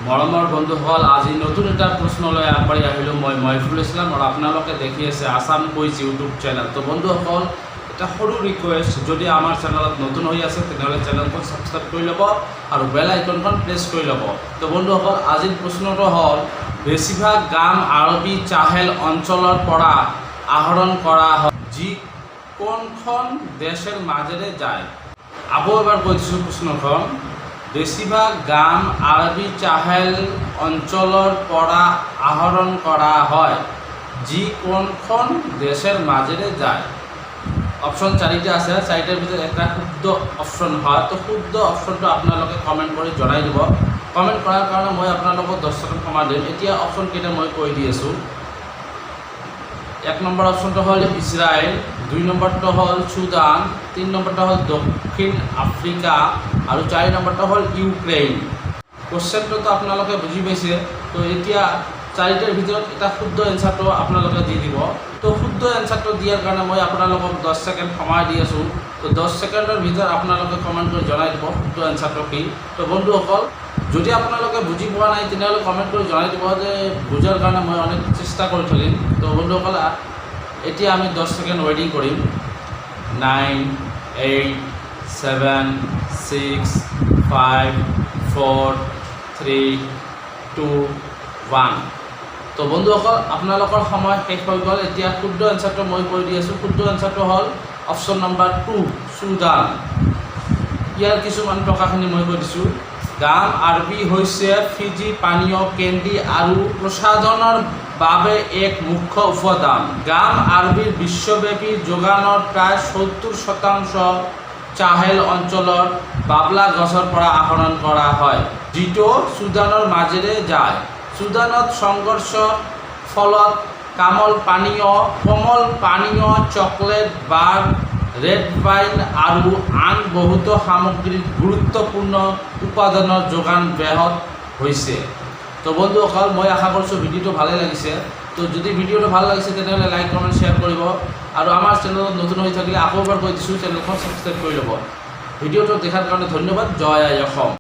মৰমৰ বন্ধুসকল, আজি নতুন এটা প্ৰশ্নলৈ আগবাঢ়ি আহিলোঁ। মই মহিফুল ইছলাম আৰু আপোনালোকে দেখি আছে আছাম কুইজ ইউটিউব চেনেল। তো বন্ধুসকল, এটা সৰু ৰিকুৱেষ্ট, যদি আমাৰ চেনেলত নতুন হৈ আছে তেনেহ'লে চেনেলখন ছাবস্ক্ৰাইব কৰি ল'ব আৰু বেল আইকনখন প্ৰেছ কৰি ল'ব। তো বন্ধুসকল, আজিৰ প্ৰশ্নটো হ'ল, বেছিভাগ গান আৰবী চাহেল অঞ্চলৰ পৰা আহৰণ কৰা হয়, যি কোনখন দেশৰ মাজেৰে যায়? আকৌ এবাৰ কৈ দিছোঁ প্ৰশ্নখন। বেছিভাগ গান আৰবী চাহেল অঞ্চলৰ পৰা আহৰণ কৰা হয়, যি কোনখন দেশৰ মাজেৰে যায়? অপশ্যন 4টা আছে, 4টাৰ ভিতৰত এটা শুদ্ধ অপশ্যন হয়। তো শুদ্ধ অপশ্যনটো আপোনালোকে কমেণ্ট কৰি জনাই দিব। কমেণ্ট কৰাৰ কাৰণে মই আপোনালোকক 10 ছেকেণ্ড সময় দিম। এতিয়া অপশ্যনকেইটা মই কৈ দি আছোঁ। 1 নম্বৰ অপশ্যনটো হ'ল ইজৰাইল, 2 নম্বৰটো হ'ল চুদান, 3 নম্বৰটো হ'ল দক্ষিণ আফ্ৰিকা আৰু 4 নম্বৰটো হ'ল ইউক্ৰেইন। কুৱেশ্যনটোতো আপোনালোকে বুজি পাইছে। তো এতিয়া 4টাৰ ভিতৰত এটা শুদ্ধ এনচাৰটো আপোনালোকে দি দিব। তো শুদ্ধ এনচাৰটো দিয়াৰ কাৰণে মই আপোনালোকক 10 ছেকেণ্ড সময় দি আছোঁ। তো 10 ছেকেণ্ডৰ ভিতৰত আপোনালোকে কমেণ্ট কৰি জনাই দিব শুদ্ধ এনচাৰটো কি। তো বন্ধুসকল, যদি আপোনালোকে বুজি পোৱা নাই তেনেহ'লে কমেণ্ট কৰি জনাই দিব, যে বুজাৰ কাৰণে মই অনেক চেষ্টা কৰি থাকিম। তো বন্ধুসকল, এতিয়া আমি 10 ছেকেণ্ড ৱেইটিং কৰিম। 9, 8, 7, 6, 5, 4, 3, 2, 1। তো বন্ধুসকল, আপোনালোকৰ সময় শেষ হৈ গ'ল। এতিয়া শুদ্ধ এনচাৰটো মই কৈ দি আছোঁ। শুদ্ধ এনচাৰটো হ'ল অপশ্যন নম্বৰ 2, চুদান। ইয়াৰ কিছুমান প্ৰকাশনী মই কৈ দিছোঁ। গাম আৰবী হৈছে ফিজি পানীয় কেন্দ্ৰী আৰু প্ৰসাধনৰ বাবে এক মুখ্য উপাদান। গাম আৰবীৰ বিশ্বব্যাপী যোগানৰ প্ৰায় 70% চাহেল অঞ্চলৰ বাবলা গছৰ পৰা আহৰণ কৰা হয়, যিটো চুদানৰ মাজেৰে যায়। চুদানত সংঘৰ্ষৰ ফলত কোমল পানীয়, চকলেট বাৰ, ৰেডৱাইন আৰু আন বহুতো সামগ্ৰীৰ গুৰুত্বপূৰ্ণ উপাদানৰ যোগান ব্যাহত হৈছে। তো বন্ধুসকল, মই আশা কৰিছোঁ ভিডিঅ'টো ভালেই লাগিছে। তো যদি ভিডিঅ'টো ভাল লাগিছে তেনেহ'লে লাইক, কমেণ্ট, শ্বেয়াৰ কৰিব আৰু আমাৰ চেনেলত নতুন হৈ থাকিলে আকৌ এবাৰ কৈ দিছোঁ, চেনেলখন ছাবস্ক্ৰাইব কৰি ল'ব। ভিডিঅ'টো দেখাৰ কাৰণে ধন্যবাদ। জয় আই অসম।